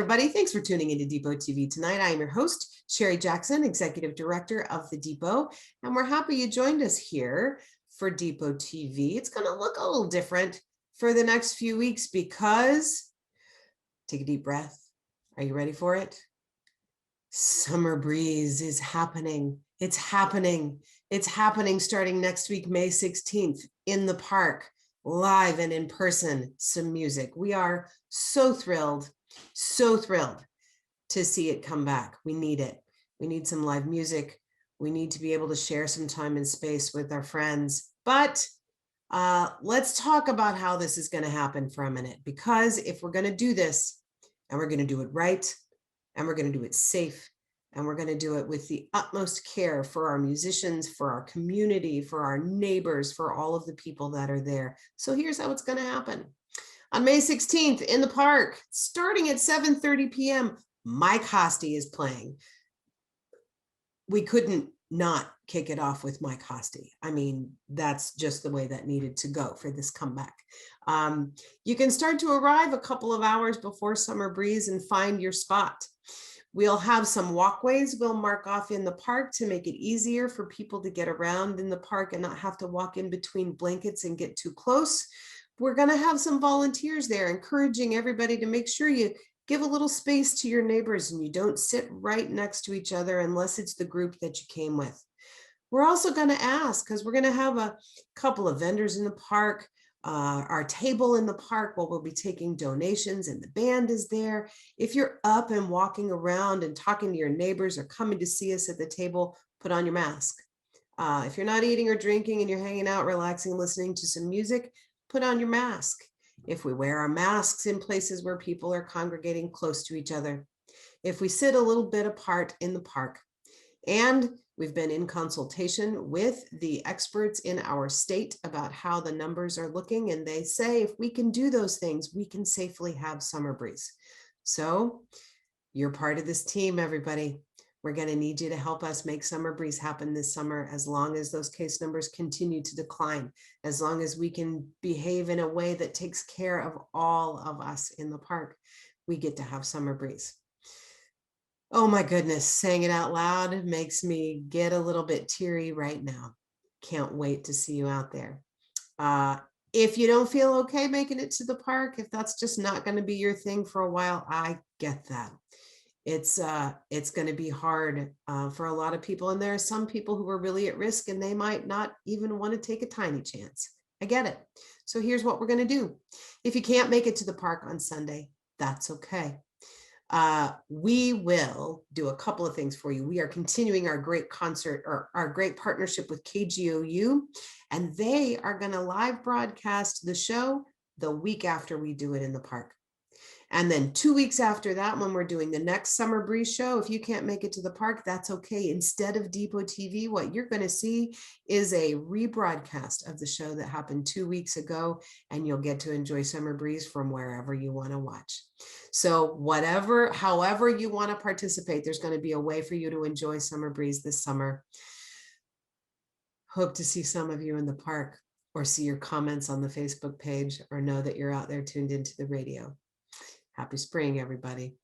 everybody. Thanks for tuning into Depot TV tonight. I am your host, Sherry Jackson, Executive Director of the Depot, and we're happy you joined us here for Depot TV. It's going to look a little different for the next few weeks because, take a deep breath. Are you ready for it? Summer Breeze is happening. It's happening. It's happening starting next week, May 16th, in the park, live and in person, some music. We are so thrilled to see it come back. We need it. We need some live music. We need to be able to share some time and space with our friends. But let's talk about how this is going to happen for a minute, because if we're going to do this, and we're going to do it right, and we're going to do it safe, and we're going to do it with the utmost care for our musicians, for our community, for our neighbors, for all of the people that are there. So here's how it's going to happen. On May 16th in the park, starting at 7:30 p.m., Mike Hosty is playing. We couldn't not kick it off with Mike Hosty. I mean, that's just the way that needed to go for this comeback. You can start to arrive a couple of hours before Summer Breeze and find your spot. We'll have some walkways we'll mark off in the park to make it easier for people to get around in the park and not have to walk in between blankets and get too close. We're going to have some volunteers there, encouraging everybody to make sure you give a little space to your neighbors and you don't sit right next to each other unless it's the group that you came with. We're also going to ask, because we're going to have a couple of vendors in the park, our table in the park where we'll be taking donations and the band is there. If you're up and walking around and talking to your neighbors or coming to see us at the table, put on your mask. If you're not eating or drinking and you're hanging out, relaxing, listening to some music, put on your mask. If we wear our masks in places where people are congregating close to each other, if we sit a little bit apart in the park, and we've been in consultation with the experts in our state about how the numbers are looking, and they say if we can do those things, we can safely have Summer Breeze. So you're part of this team, everybody. We're going to need you to help us make Summer Breeze happen this summer, as long as those case numbers continue to decline, as long as we can behave in a way that takes care of all of us in the park. We get to have Summer Breeze. Oh my goodness, saying it out loud makes me get a little bit teary right now. Can't wait to see you out there. If you don't feel okay making it to the park, if that's just not going to be your thing for a while, I get that. It's going to be hard for a lot of people. And there are some people who are really at risk and they might not even want to take a tiny chance. I get it. So here's what we're going to do. If you can't make it to the park on Sunday, that's okay. We will do a couple of things for you. We are continuing our great concert, or our great partnership with KGOU, and they are going to live broadcast the show the week after we do it in the park. And then 2 weeks after that, when we're doing the next Summer Breeze show, if you can't make it to the park, that's okay. Instead of Depot TV, what you're going to see is a rebroadcast of the show that happened 2 weeks ago, and you'll get to enjoy Summer Breeze from wherever you want to watch. So however you want to participate, there's going to be a way for you to enjoy Summer Breeze this summer. Hope to see some of you in the park, or see your comments on the Facebook page, or know that you're out there tuned into the radio. Happy spring, everybody.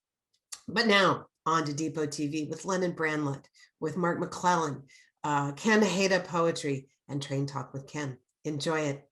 But now on to Depot TV with Lennon Bramlett, with Mark McClellan, Ken Hada Poetry, and Train Talk with Ken. Enjoy it.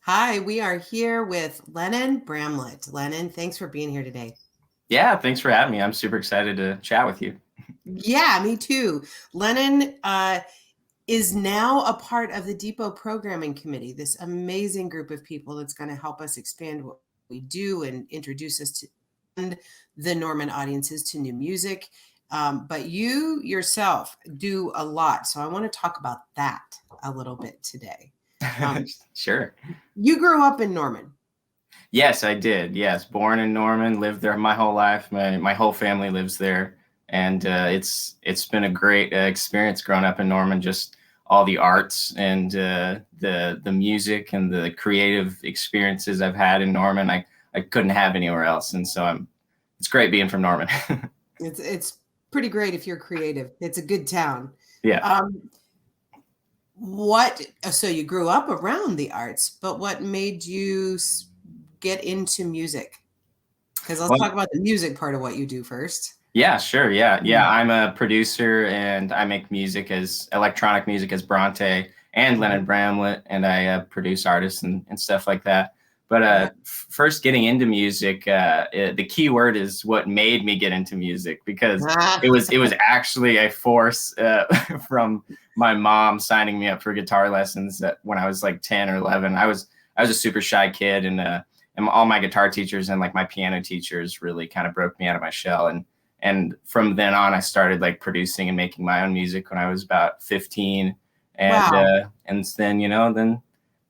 Hi, we are here with Lennon Bramlett. Lennon, thanks for being here today. Yeah, thanks for having me. I'm super excited to chat with you. Yeah, me too. Lennon is now a part of the Depot Programming Committee, this amazing group of people that's going to help us expand what we do and introduce us to and the Norman audiences to new music. But you yourself do a lot. So I want to talk about that a little bit today. Sure. You grew up in Norman. Yes, I did. Yes, born in Norman, lived there my whole life. My whole family lives there, and it's been a great experience growing up in Norman. Just all the arts and the music and the creative experiences I've had in Norman, I couldn't have anywhere else. And so it's great being from Norman. It's pretty great if you're creative. It's a good town. Yeah. So you grew up around the arts, but what made you get into music? Because let's talk Well, about the music part of what you do first. yeah, sure. Yeah. I'm a producer and I make music as electronic music as Bronte and Mhm. Lennon Bramlett, and I produce artists and stuff like that. But Yeah. first, getting into music, the key word is what made me get into music, because Ah, it was actually a force from my mom signing me up for guitar lessons when I was like 10 or 11. I was a super shy kid, and all my guitar teachers and like my piano teachers really kind of broke me out of my shell. And from then on, I started like producing and making my own music when I was about 15. wow. And then,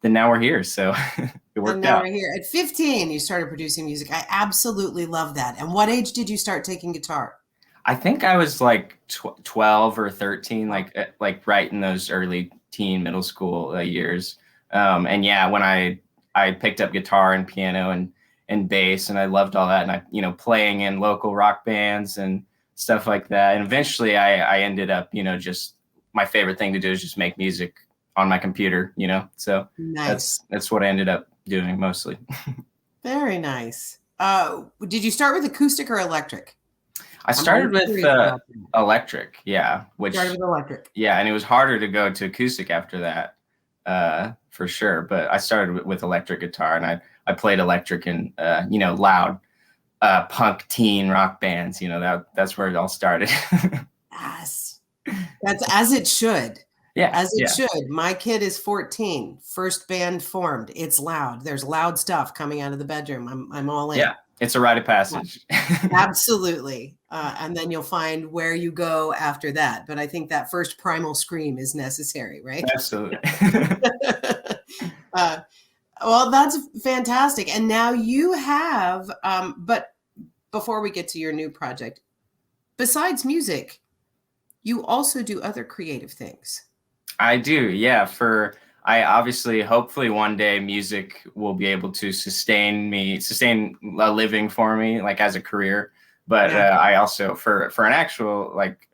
then now we're here. So it And worked now we're out. here. At 15, you started producing music. I absolutely love that. And what age did you start taking guitar? I think I was like 12 or 13, like right in those early teen middle school years. And yeah, when I picked up guitar and piano and bass, and I loved all that, and I playing in local rock bands and stuff like that. And eventually I ended up, just my favorite thing to do is just make music on my computer, So Nice. that's what I ended up doing mostly. Very nice. Did you start with acoustic or electric? I I'm always started with curious about that. electric, yeah, Started which with electric. yeah, and it was harder to go to acoustic after that, for sure. But I started with electric guitar, and I played electric in loud punk teen rock bands. That's where it all started. Yes. That's as it should. Yeah, As it yeah, should. My kid is 14. First band formed. It's loud. There's loud stuff coming out of the bedroom. I'm all in. yeah. It's a rite of Yeah, passage. absolutely. And then you'll find where you go after that. But I think that first primal scream is necessary, right? Absolutely. uh, well, that's fantastic. And now you have, but before we get to your new project, besides music, you also do other creative things. I do, yeah. I obviously, hopefully, one day music will be able to sustain a living for me, like as a career. But Yeah. I also, for an actual like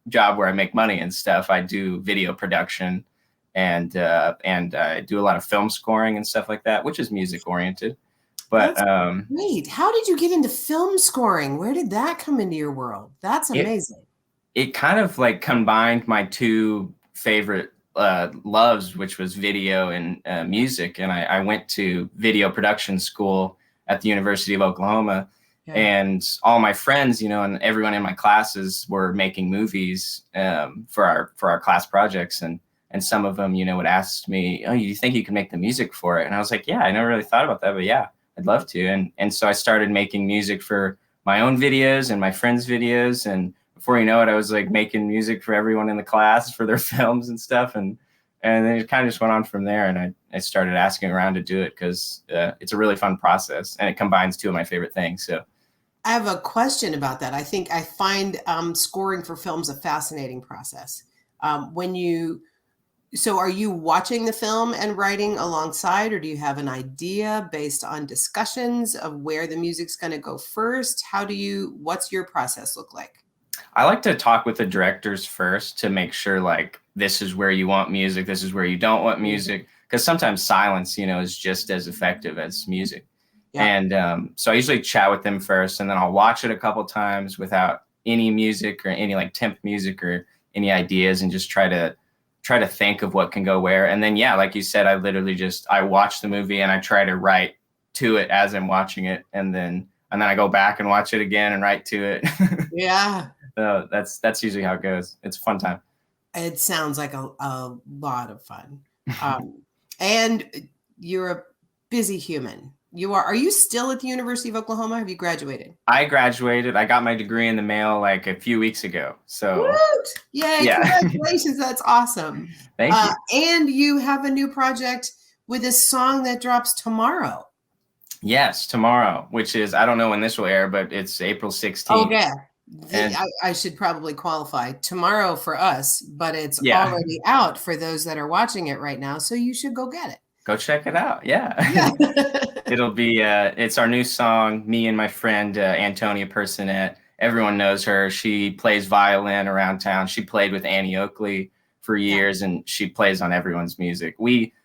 job where I make money and stuff, I do video production, and I do a lot of film scoring and stuff like that, which is music oriented. But That's great. How did you get into film scoring? Where did that come into your world? That's it amazing. it kind of like combined my two favorite loves, which was video and music. And I went to video production school at the University of Oklahoma, Yeah. and all my friends, and everyone in my classes were making movies for our class projects, and some of them, would ask me, "Oh, you think you can make the music for it?" And I was like, "Yeah, I never really thought about that, but yeah, I'd love to." And so I started making music for my own videos and my friends' videos, and before you know it, I was like making music for everyone in the class for their films and stuff. And then it kind of just went on from there. And I started asking around to do it because it's a really fun process, and it combines two of my favorite things. So I have a question about that. I think I find scoring for films a fascinating process. When you, so are you watching the film and writing alongside, or do you have an idea based on discussions of where the music's going to go first? What's your process look like? I like to talk with the directors first to make sure like this is where you want music, this is where you don't want Mhm. music, because sometimes silence, is just as effective as music. Yeah. And so I usually chat with them first, and then I'll watch it a couple times without any music or any like temp music or any ideas, and just try to think of what can go where. And then, yeah, like you said, I literally I watch the movie and I try to write to it as I'm watching it. And then I go back and watch it again and write to it. Yeah. So that's usually how it goes. It's a fun time. It sounds like a lot of fun. And you're a busy human. Are you still at the University of Oklahoma? Have you graduated? I graduated. I got my degree in the mail like a few weeks ago. So Woot! Yay, yeah. Congratulations. That's awesome. Thank you. And you have a new project with a song that drops tomorrow. Yes, tomorrow, which is, I don't know when this will air, but it's April 16th. Okay. I should probably qualify tomorrow for us, but it's Yeah. already out for those that are watching it right now. So you should go get it. Go check it out. Yeah. It'll be, it's our new song, me and my friend, Antonia Personette. Everyone knows her. She plays violin around town. She played with Annie Oakley for years, and she plays on everyone's music.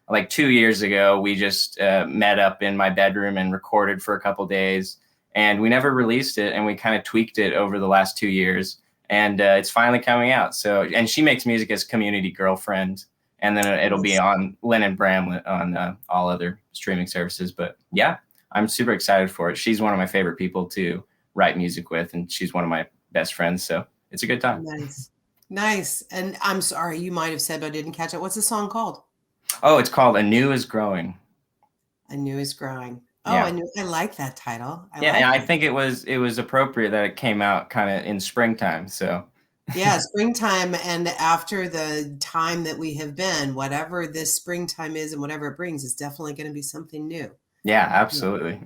Like 2 years ago, we just met up in my bedroom and recorded for a couple days, and we never released it, and we kind of tweaked it over the last 2 years, and it's finally coming out. So, and she makes music as Community Girlfriend, and then it'll be on Lennon Bramlett on all other streaming services. But yeah, I'm super excited for it. She's one of my favorite people to write music with, and she's one of my best friends. So it's a good time. Nice. And I'm sorry, you might have said, but I didn't catch it. What's the song called? Oh, it's called A New Is Growing. A New Is Growing. Oh, Yeah. I like that title. I think it was appropriate that it came out kind of in springtime. So yeah, springtime, and after the time that we have been, whatever this springtime is and whatever it brings is definitely going to be something new. Yeah, absolutely.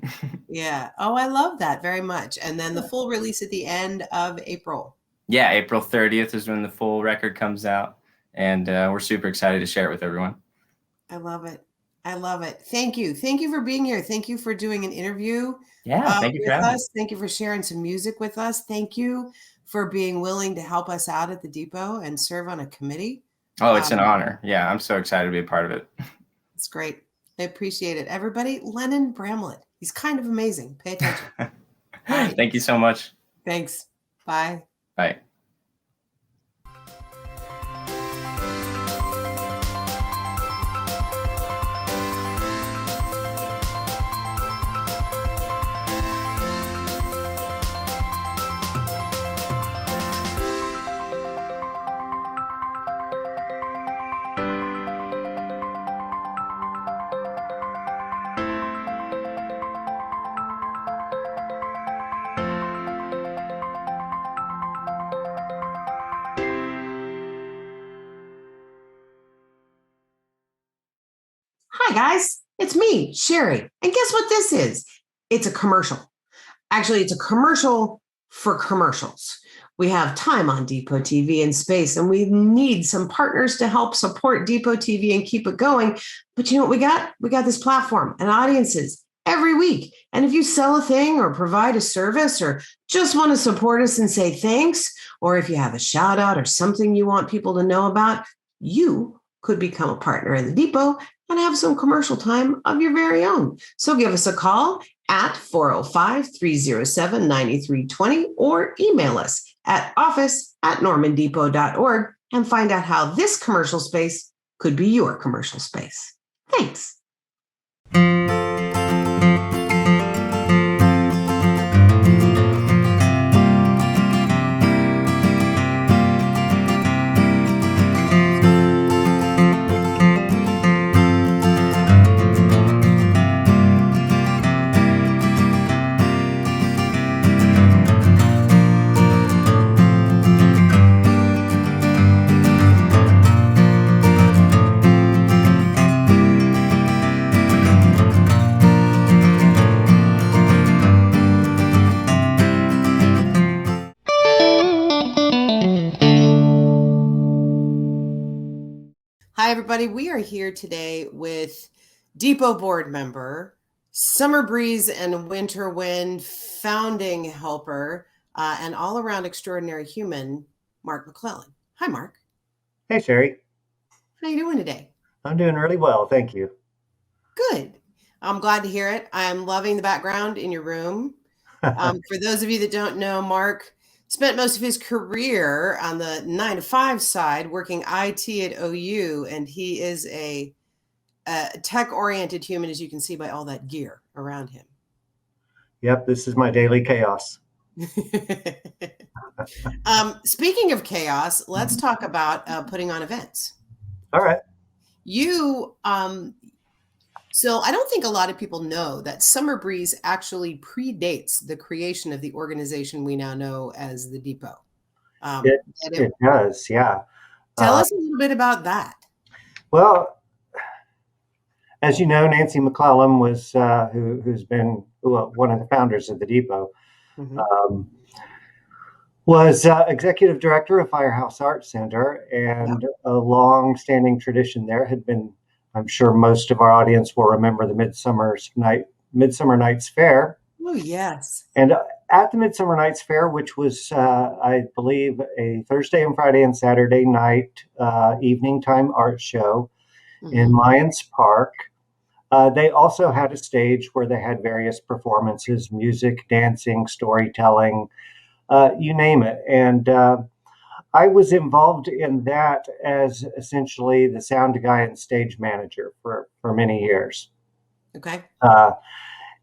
Yeah. Oh, I love that very much. And then the full release at the end of April. Yeah, April 30th is when the full record comes out, and we're super excited to share it with everyone. I love it. I love it. Thank you. Thank you for being here. Thank you for doing an interview. Yeah, thank you for having us. Thank you for sharing some music with us. Thank you for being willing to help us out at the Depot and serve on a committee. Oh, it's an honor. Yeah, I'm so excited to be a part of it. It's great. I appreciate it. Everybody, Lennon Bramlett. He's kind of amazing. Pay attention. Right. Thank you so much. Thanks. Bye. Bye. Hi, guys. It's me, Sherry. And guess what this is? It's a commercial. Actually, it's a commercial for commercials. We have time on Depot TV in space, and we need some partners to help support Depot TV and keep it going. But you know what we got? We got this platform and audiences every week. And if you sell a thing or provide a service or just want to support us and say thanks, or if you have a shout out or something you want people to know about, you could become a partner in the Depot and have some commercial time of your very own. So give us a call at 405-307-9320 or email us at office@normandepot.org and find out how this commercial space could be your commercial space. Thanks. Hi, everybody. We are here today with Depot board member, Summer Breeze and Winter Wind founding helper, and all-around extraordinary human, Mark McClellan. Hi, Mark. Hey, Sherry. How you doing today? I'm doing really well, thank you. Good. I'm glad to hear it. I'm loving the background in your room. For those of you that don't know, Mark spent most of his career on the 9 to 5 side working IT at OU, and he is a tech-oriented human, as you can see by all that gear around him. Yep, this is my daily chaos. Speaking of chaos, let's talk about putting on events. All right. So I don't think a lot of people know that Summer Breeze actually predates the creation of the organization we now know as the Depot. It does, yeah. Tell us a little bit about that. Well, as you know, Nancy McClellan was who's been one of the founders of the Depot. Mm-hmm. Was executive director of Firehouse Arts Center, and Yep. a long-standing tradition there had been. I'm sure most of our audience will remember the Midsummer Night's Fair. Oh, yes. And at the Midsummer Night's Fair, which was, I believe, a Thursday and Friday and Saturday night evening time art show in Lions Park, they also had a stage where they had various performances, music, dancing, storytelling, you name it. And I was involved in that as essentially the sound guy and stage manager for many years. Okay.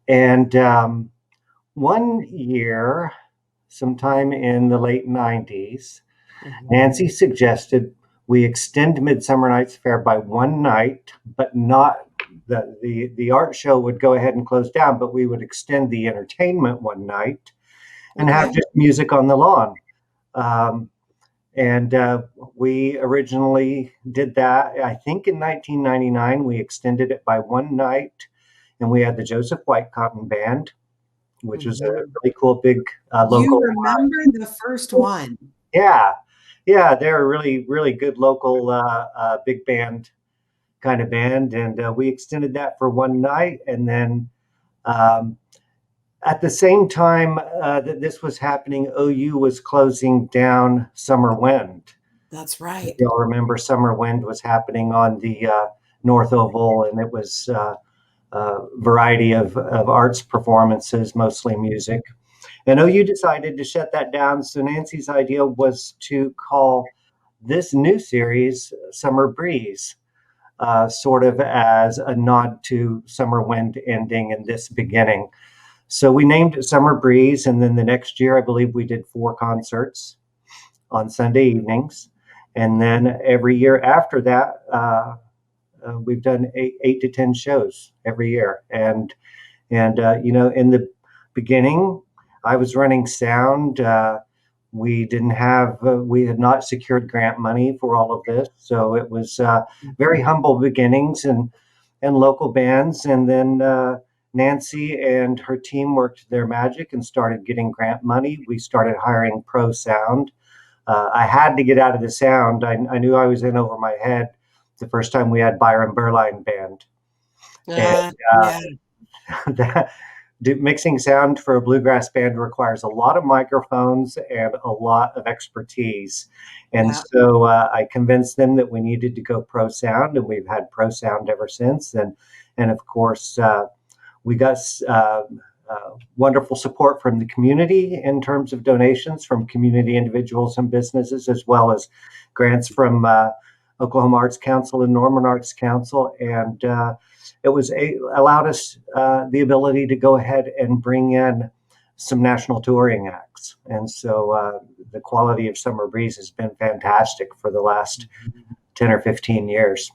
And one year, sometime in the late 90s, Nancy suggested we extend Midsummer Night's Fair by one night, but not the art show would go ahead and close down, but we would extend the entertainment one night and have just music on the lawn. And we originally did that, I think in 1999. We extended it by one night, and we had the Joseph White Cotton Band, which was a really cool, big local. You remember the first one? Yeah. They're a really, really good local big band kind of band. And we extended that for one night. And then at the same time that this was happening, OU was closing down Summer Wind. That's right. You'll remember Summer Wind was happening on the North Oval, and it was a variety of arts performances, mostly music. And OU decided to shut that down. So Nancy's idea was to call this new series Summer Breeze, sort of as a nod to Summer Wind ending and this beginning. So we named it Summer Breeze, and then the next year, I believe we did 4 concerts on Sunday evenings. And then every year after that, we've done 8 to 10 shows every year. And in the beginning, I was running sound. We had not secured grant money for all of this. So it was very humble beginnings and local bands. And then Nancy and her team worked their magic and started getting grant money. We started hiring pro sound. I had to get out of the sound. I knew I was in over my head the first time we had Byron Berline Band. Mixing sound for a bluegrass band requires a lot of microphones and a lot of expertise. And so I convinced them that we needed to go pro sound, and we've had pro sound ever since. And of course, we got wonderful support from the community in terms of donations from community individuals and businesses, as well as grants from Oklahoma Arts Council and Norman Arts Council. And it allowed us the ability to go ahead and bring in some national touring acts. And so the quality of Summer Breeze has been fantastic for the last 10 or 15 years.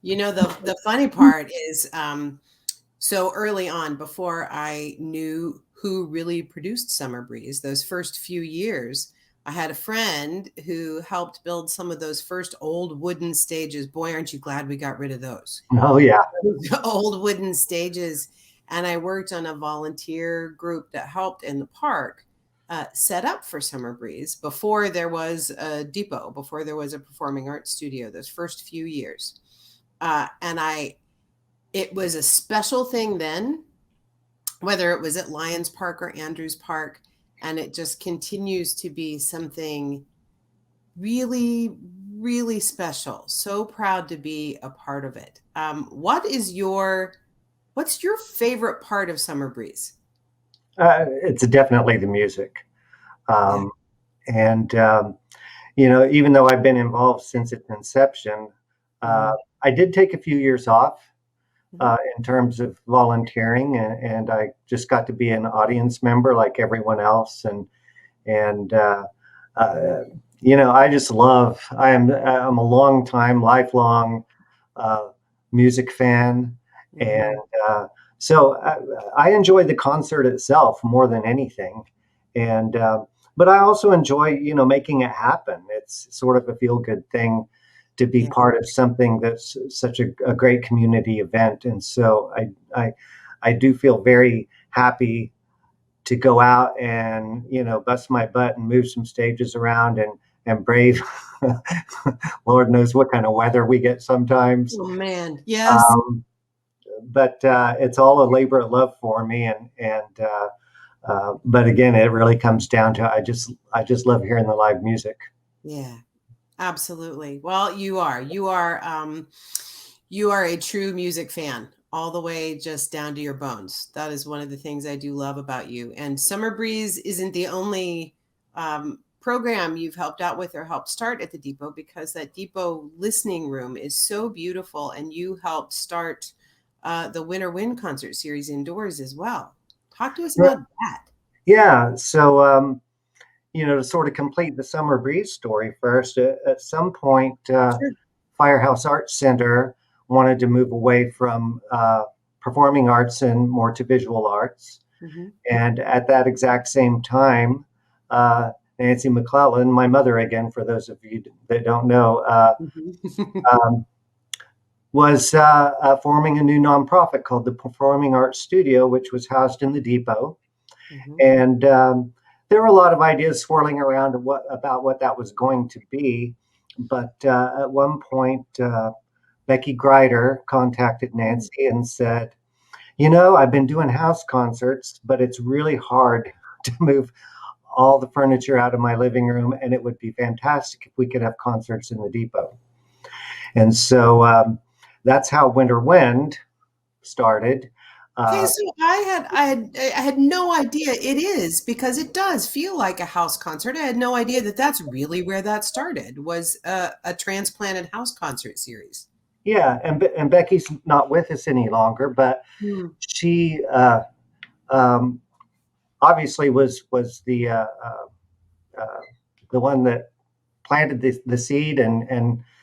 You know, the funny part is, so early on, before I knew who really produced Summer Breeze, those first few years, I had a friend who helped build some of those first old wooden stages. Boy, aren't you glad we got rid of those? Oh, yeah. Old wooden stages. And I worked on a volunteer group that helped in the park set up for Summer Breeze before there was a depot, before there was a performing arts studio, those first few years. It was a special thing then, whether it was at Lions Park or Andrews Park, and it just continues to be something really, really special. So proud to be a part of it. What's your favorite part of Summer Breeze? It's definitely the music. Yeah. Um, and even though I've been involved since its inception, uh, Mhm. I did take a few years off Mhm. in terms of volunteering, and I just got to be an audience member like everyone else, and uh, I just love. I'm a long time, lifelong uh, music fan, and Mhm. uh, so I enjoy the concert itself more than anything, and but I also enjoy making it happen. It's sort of a feel good thing to be Yeah. part of something that's such a great community event, and so I do feel very happy to go out and bust my butt and move some stages around and brave Lord knows what kind of weather we get sometimes. Oh man. Yes. Um, but it's all a labor of love for me, and but again, it really comes down to I just love hearing the live music. Yeah. Absolutely. Well, you are a true music fan all the way just down to your bones. That is one of the things I do love about you. And Summer Breeze isn't the only program you've helped out with or helped start at the Depot, because that Depot listening room is so beautiful, and you helped start the Winter Wind concert series indoors as well. Talk to us about that. Yeah, so to sort of complete the Summer Breeze story first, at some point, Sure. Firehouse Arts Center wanted to move away from performing arts and more to visual arts. Hmm. And at that exact same time, Nancy McClellan, my mother again, for those of you that don't know, Hmm. um, was forming a new nonprofit called the Performing Arts Studio, which was housed in the Depot. Hmm. And there were a lot of ideas swirling around about what that was going to be. But at one point, Becky Greider contacted Nancy and said, I've been doing house concerts, but it's really hard to move all the furniture out of my living room, and it would be fantastic if we could have concerts in the Depot. And so that's how Winter Wind started. Okay, Uh, so I had no idea it is, because it does feel like a house concert. I had no idea that that's really where that started, was a transplanted house concert series. yeah, and Becky's not with us any longer, but Hmm. she um, obviously was uh, the one that planted the seed, and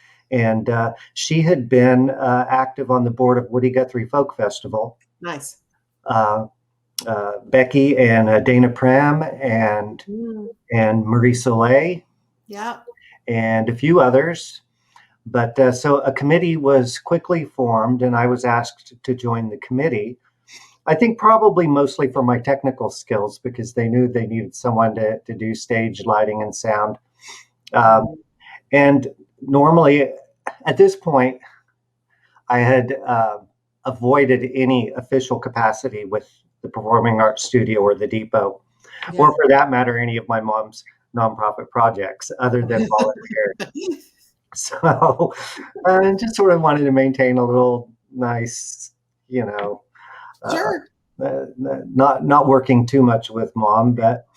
she had been active on the board of Woody Guthrie Folk Festival. Nice. Uh, Becky and Dana Pram Hmm. and Marie Soleil Yeah. and a few others. But so a committee was quickly formed, and I was asked to join the committee. I think probably mostly for my technical skills, because they knew they needed someone to do stage lighting and sound. Um, Mhm. and normally at this point, I had avoided any official capacity with the Performing Arts Studio or the Depot, or Yeah. for that matter, any of my mom's nonprofit projects other than volunteer. So I just sort of wanted to maintain a little nice, you know, uh, Sure. not working too much with mom, but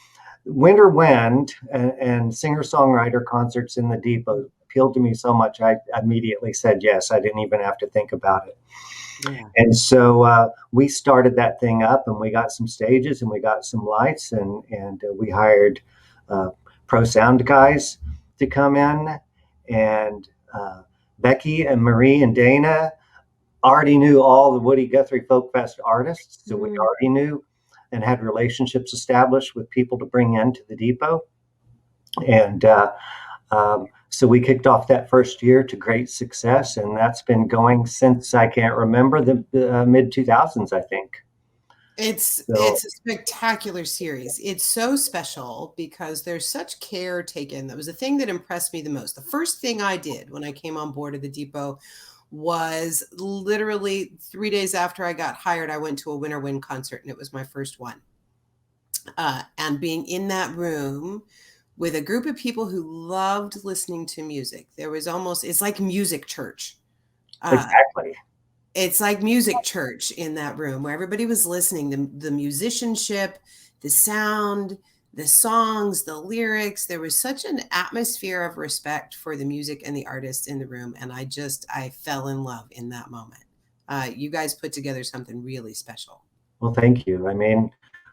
Winter Wind and singer-songwriter concerts in the Depot appealed to me so much, I immediately said yes. I didn't even have to think about it. Yeah. And so we started that thing up, and we got some stages, and we got some lights, and we hired uh, pro sound guys to come in, and Becky and Marie and Dana already knew all the Woody Guthrie Folk Fest artists, so we Mm. already knew and had relationships established with people to bring into the Depot. And so we kicked off that first year to great success, and that's been going since I can't remember the mid 2000s, I think. So It's a spectacular series. It's so special because there's such care taken. That was the thing that impressed me the most. The first thing I did when I came on board at the Depot was literally 3 days after I got hired, I went to a Winter Wind concert, and it was my first one. And being in that room with a group of people who loved listening to music, it's like music church. Uh, exactly. it's like music church in that room, where everybody was listening. The musicianship, the sound, the songs, the lyrics. There was such an atmosphere of respect for the music and the artists in the room. And I fell in love in that moment. You guys put together something really special. Well, thank you. I mean,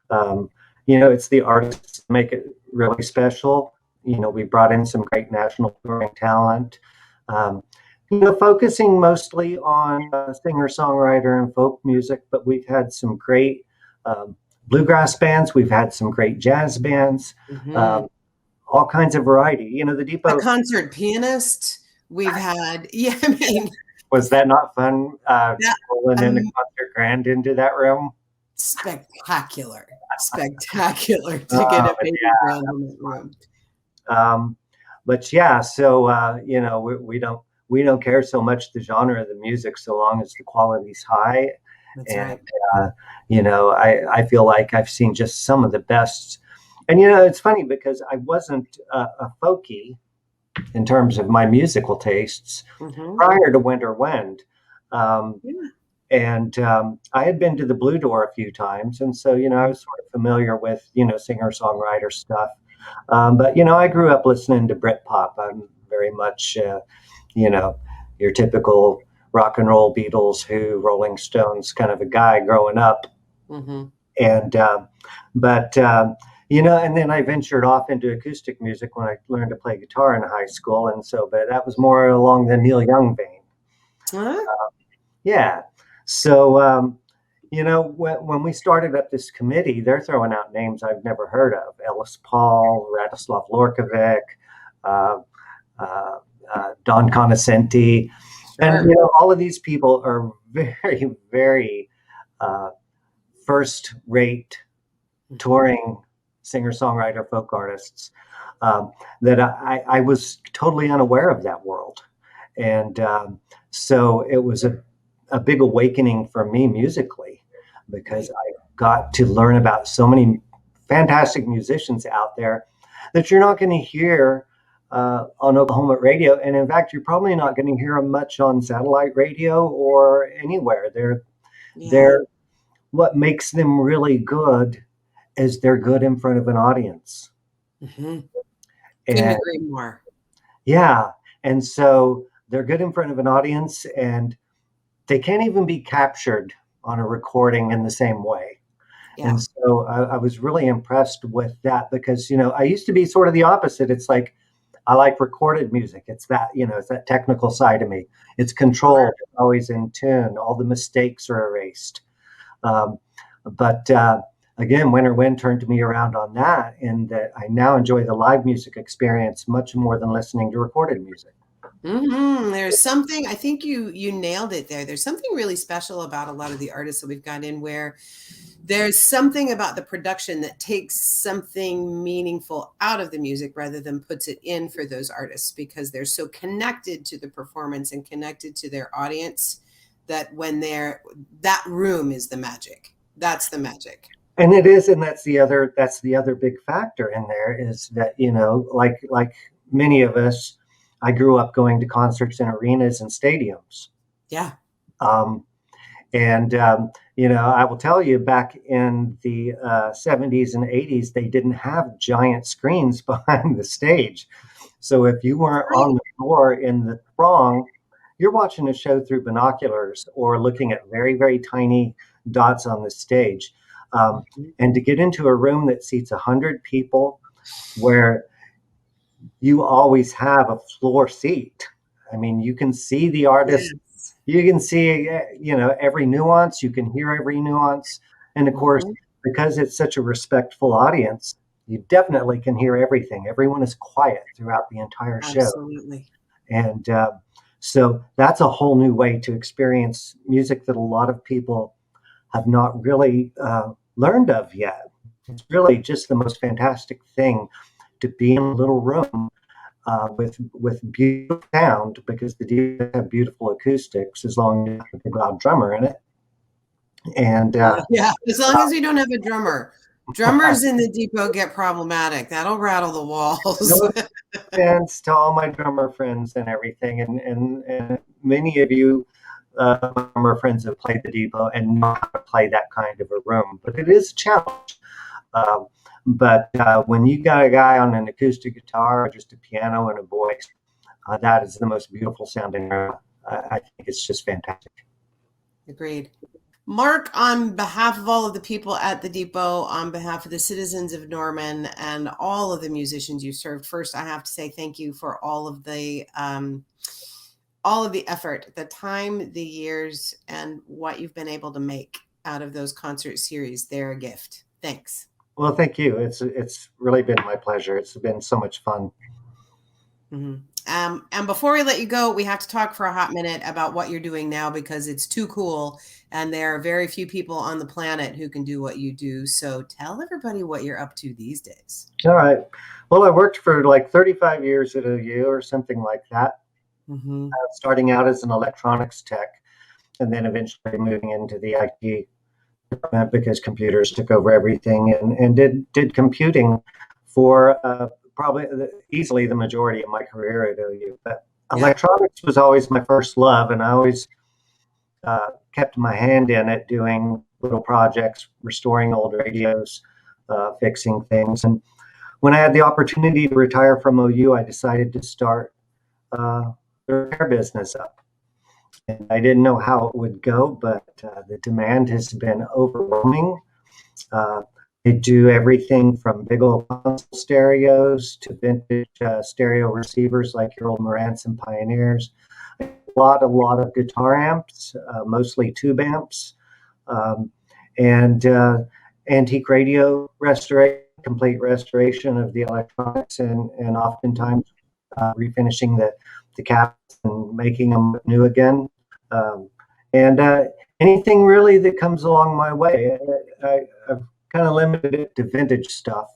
um, it's the artists that make it really special. We brought in some great national touring talent, um, focusing mostly on singer-songwriter and folk music, but we've had some great bluegrass bands. We've had some great jazz bands, Mhm. all kinds of variety. The A Depot, concert pianist. We've had, yeah, I mean, was that not fun, that rolling in a concert grand into that room? spectacular to get a But baby grand in that room. But yeah, so we don't care so much the genre of the music so long as the quality's high. That's And right. I feel like I've seen just some of the best. And it's funny because I wasn't a folkie in terms of my musical tastes Mhm. prior to Winter Wind. Um, Yeah. and I had been to the Blue Door a few times, and so I was sort of familiar with singer-songwriter stuff. But I grew up listening to Britpop. I'm very much you know your typical rock and roll, Beatles, Who, Rolling Stones kind of a guy growing up. Mhm. And but and then I ventured off into acoustic music when I learned to play guitar in high school, and so but that was more along the Neil Young vein. Huh? Yeah. So, when we started up this committee, they're throwing out names I've never heard of: Ellis Paul, Radislav Lorkovic, uh, uh, Don Conoscenti, and Sure. all of these people are very, very uh, first-rate touring singer-songwriter folk artists that I was totally unaware of that world. And so it was a big awakening for me musically because Right. I got to learn about so many fantastic musicians out there that you're not going to hear on Oklahoma radio. And in fact, you're probably not going to hear them much on satellite radio or anywhere. Yeah. They're what makes them really good is they're good in front of an audience. Mhm. Couldn't And agree more. yeah, and so they're good in front of an audience and they can't even be captured on a recording in the same way. Yeah. And so I was really impressed with that because, I used to be sort of the opposite. It's like, I like recorded music. It's that technical side of me. It's Sure. controlled, always in tune. All the mistakes are erased. Um, but again, Winter Wind turned me around on that, in that I now enjoy the live music experience much more than listening to recorded music. Mhm. There's something, I think you nailed it there. There's something really special about a lot of the artists that we've got in where there's something about the production that takes something meaningful out of the music rather than puts it in for those artists because they're so connected to the performance and connected to their audience that when that room is the magic. That's the magic. And it is, and that's the other big factor in there is that like many of us, I grew up going to concerts in arenas and stadiums. Yeah. Um, And I will tell you, back in the 70s and 80s, they didn't have giant screens behind the stage. So if you weren't on Right. the floor in the throng, you're watching a show through binoculars or looking at very, very tiny dots on the stage. Mhm. And to get into a room that seats 100 people, where you always have a floor seat. I mean, you can see the artist, Yes. you can see, every nuance, you can hear every nuance. And of course, Mhm. because it's such a respectful audience, you definitely can hear everything. Everyone is quiet throughout the entire show. Absolutely. And so that's a whole new way to experience music that a lot of people have not really learned of yet. It's really just the most fantastic thing to be in a little room with beautiful sound, because the Divas have beautiful acoustics as long as you have a loud drummer in it. And Yeah, as long as we don't have a drummer. Drummers in the depot get problematic. That'll rattle the walls. no offense to all my drummer friends and everything, and many of you drummer friends have played the Depot and know how to play that kind of a room, but it is a challenge. Um, but when you got a guy on an acoustic guitar or just a piano and a voice, that is the most beautiful sounding era. I think it's just fantastic. Agreed. Mark, on behalf of all of the people at the Depot, on behalf of the citizens of Norman and all of the musicians you served, first, I have to say thank you for all of the effort, the time, the years, and what you've been able to make out of those concert series. They're a gift. Thanks. Well, thank you. It's really been my pleasure. It's been so much fun. Mm-hmm. And before we let you go, we have to talk for a hot minute about what you're doing now, because it's too cool. And there are very few people on the planet who can do what you do. So tell everybody what you're up to these days. All right. Well, I worked for like 35 years at OU or something like that, Mm-hmm. starting out as an electronics tech and then eventually moving into the IT department because computers took over everything, and did computing for probably easily the majority of my career at OU. But electronics was always my first love, and I always kept my hand in it, doing little projects, restoring old radios, fixing things. And when I had the opportunity to retire from OU, I decided to start the repair business up. And I didn't know how it would go, but the demand has been overwhelming. They do everything from big old console stereos to vintage stereo receivers like your old Marantz and Pioneers. A lot of guitar amps, mostly tube amps, and antique radio restoration, complete restoration of the electronics, and oftentimes refinishing the caps and making them new again. And anything really that comes along my way. I've kind of limited it to vintage stuff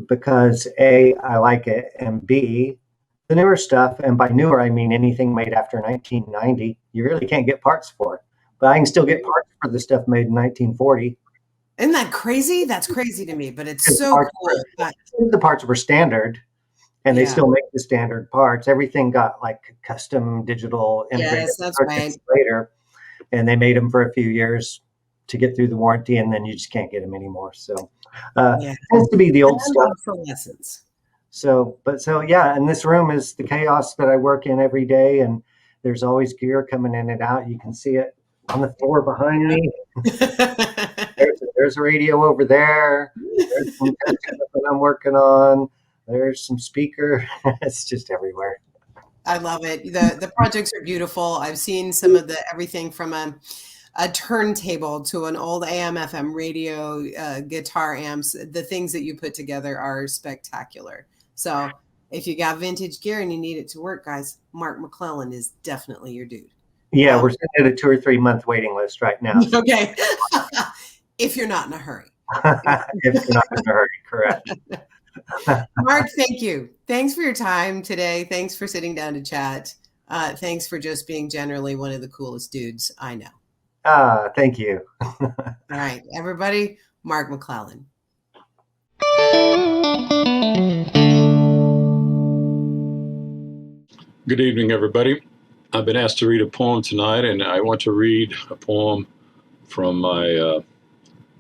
because A, I like it, and B, the newer stuff, and by newer I mean anything made after 1990, you really can't get parts for. But I can still get parts for the stuff made in 1940. Isn't that crazy? That's crazy to me, but it's so cool. The parts were standard, and they still make the standard parts. Everything got like custom digital integrated circuits later, and they made them for a few years to get through the warranty, and then you just can't get them anymore. So it tends to be the old stuff. Obsolescence. So yeah, and this room is the chaos that I work in every day, and there's always gear coming in and out. You can see it on the floor behind me. There's a radio over there. There's some testing that I'm working on. There's some speaker. It's just everywhere. I love it. The projects are beautiful. I've seen some of everything from a turntable to an old AM/FM radio, guitar amps. The things that you put together are spectacular. So if you got vintage gear and you need it to work, guys, Mark McClellan is definitely your dude. Yeah, we're sitting at a 2 or 3 month waiting list right now. Okay. If you're not in a hurry. If you're not in a hurry, correct. Mark, thank you. Thanks for your time today. Thanks for sitting down to chat. Thanks for just being generally one of the coolest dudes I know. Thank you. All right, everybody, Mark McClellan. Good evening, everybody. I've been asked to read a poem tonight, and I want to read a poem from my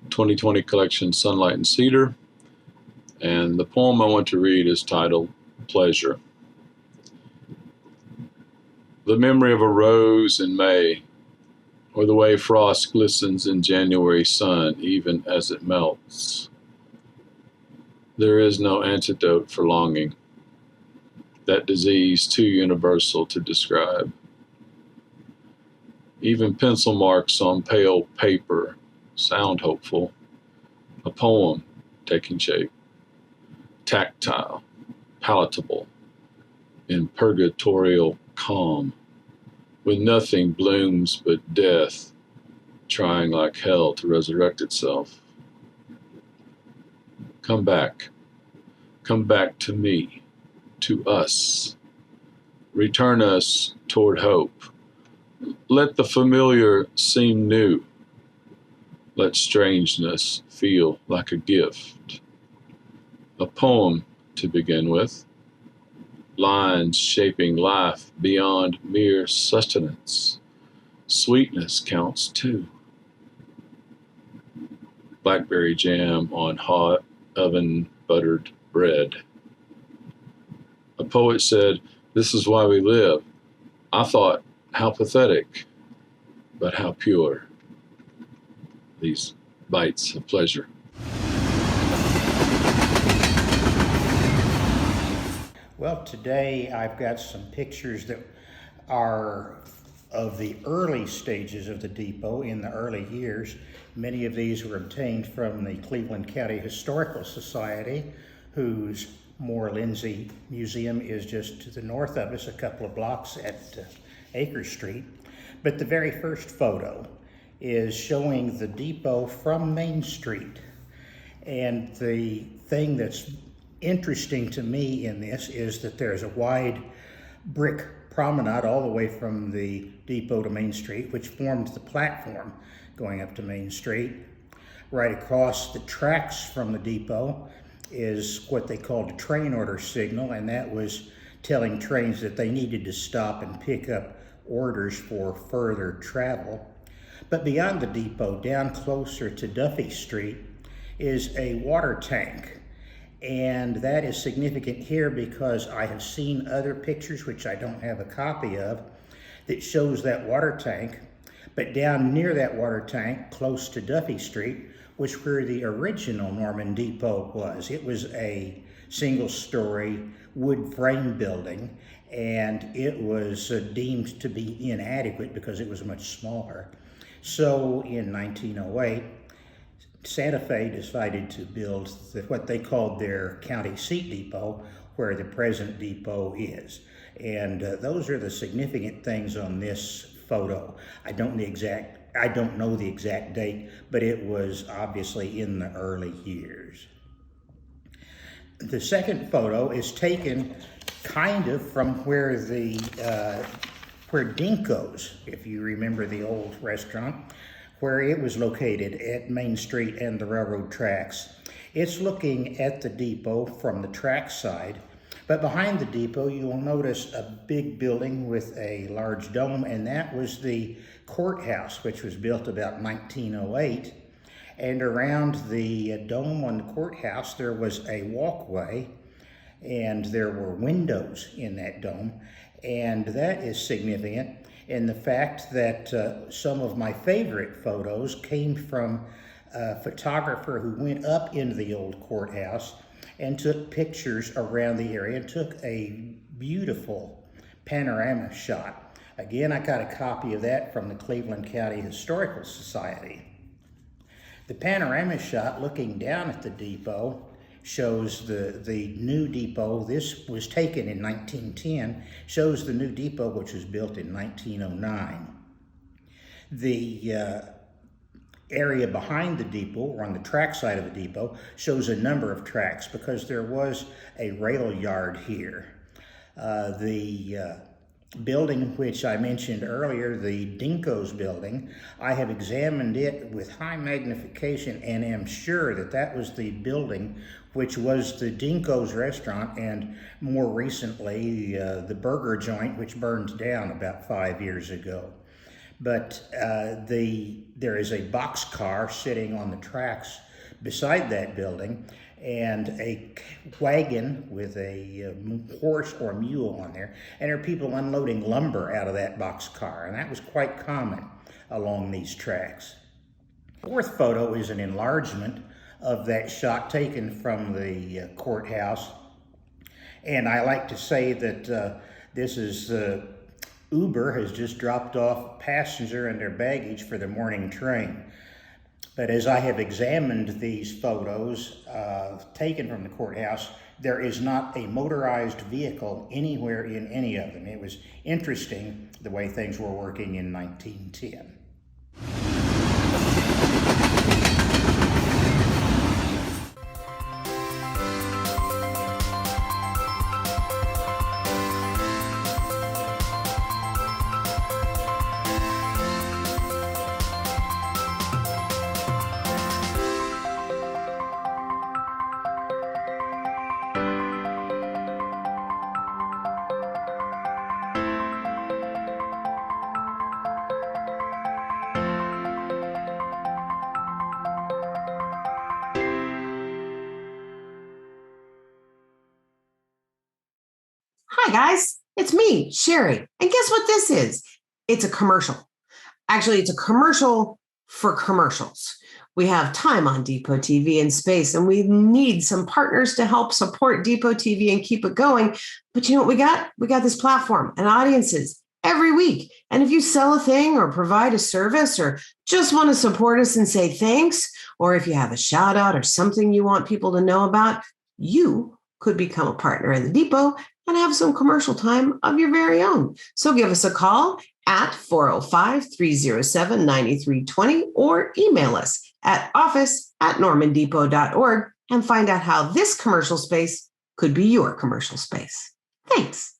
2020 collection, Sunlight and Cedar. And the poem I want to read is titled Pleasure. The memory of a rose in May, or the way frost glistens in January sun, even as it melts. There is no antidote for longing, that disease too universal to describe. Even pencil marks on pale paper sound hopeful, a poem taking shape, tactile, palatable, in purgatorial calm, when nothing blooms but death, trying like hell to resurrect itself. Come back to me, to us. Return us toward hope. Let the familiar seem new. Let strangeness feel like a gift. A poem to begin with. Lines shaping life beyond mere sustenance. Sweetness counts too. blackberry jam on hot oven buttered bread. A poet said, "This is why we live." I thought, how pathetic, but how pure. These bites of pleasure. Well, today I've got some pictures that are of the early stages of the depot in the early years. Many of these were obtained from the Cleveland County Historical Society, whose Moore Lindsay Museum is just to the north of us, a couple of blocks at Acre Street. But the very first photo is showing the depot from Main Street. And the thing that's interesting to me in this is that there's a wide brick promenade all the way from the depot to Main Street, which formed the platform going up to Main Street. Right across the tracks from the depot is what they called a train order signal, and that was telling trains that they needed to stop and pick up orders for further travel. But beyond the depot, down closer to Duffy Street, is a water tank. And that is significant here because I have seen other pictures, which I don't have a copy of, that shows that water tank. But down near that water tank, close to Duffy Street, was where the original Norman Depot was. It was a single-story wood frame building, and it was deemed to be inadequate because it was much smaller. So in 1908, Santa Fe decided to build what they called their county seat depot, where the present depot is. And those are the significant things on this photo. I don't know the exact date, but it was obviously in the early years. The second photo is taken kind of from where Dinko's, if you remember the old restaurant, where it was located at Main Street and the railroad tracks. It's looking at the depot from the track side, but behind the depot you'll notice a big building with a large dome, and that was the courthouse, which was built about 1908. And around the dome on the courthouse there was a walkway, and there were windows in that dome, and that is significant in the fact that some of my favorite photos came from a photographer who went up into the old courthouse and took pictures around the area and took a beautiful panorama shot. Again, I got a copy of that from the Cleveland County Historical Society. The panorama shot looking down at the depot shows the new depot. This was taken in 1910, shows the new depot, which was built in 1909. The area behind the depot, or on the track side of the depot, shows a number of tracks because there was a rail yard here. The building which I mentioned earlier, the Dinko's building, I have examined it with high magnification and am sure that that was the building which was the Dinko's restaurant, and more recently the burger joint, which burned down about 5 years ago. But there is a boxcar sitting on the tracks beside that building, and a wagon with a horse or mule on there, and there are people unloading lumber out of that boxcar, and that was quite common along these tracks. Fourth photo is an enlargement of that shot taken from the courthouse, and I like to say that this is Uber has just dropped off a passenger and their baggage for the morning train. But as I have examined these photos taken from the courthouse, there is not a motorized vehicle anywhere in any of them. It was interesting the way things were working in 1910. Hi, guys. It's me, Sherry. And guess what this is? It's a commercial. Actually, it's a commercial for commercials. We have time on Depot TV in space, and we need some partners to help support Depot TV and keep it going. But you know what we got? We got this platform and audiences every week. And if you sell a thing or provide a service or just want to support us and say thanks, or if you have a shout out or something you want people to know about, you could become a partner in the Depot and have some commercial time of your very own. So give us a call at 405-307-9320 or email us at office@normandepot.org and find out how this commercial space could be your commercial space. Thanks.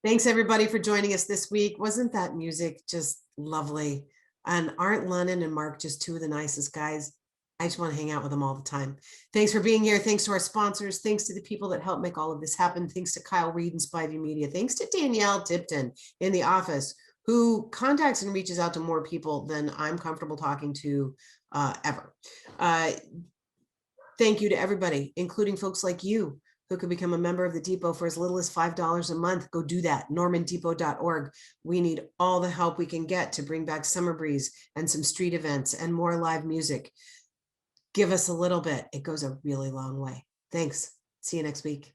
Thanks everybody for joining us this week. Wasn't that music just lovely? And aren't Lennon and Mark just two of the nicest guys? I just want to hang out with them all the time. Thanks for being here. Thanks to our sponsors. Thanks to the people that help make all of this happen. Thanks to Kyle Reed and Spivey Media. Thanks to Danielle Tipton in the office, who contacts and reaches out to more people than I'm comfortable talking to ever. Thank you to everybody, including folks like you, who can become a member of the Depot for as little as $5 a month. Go do that, normandepot.org. We need all the help we can get to bring back Summer Breeze and some street events and more live music. Give us a little bit. It goes a really long way. Thanks. See you next week.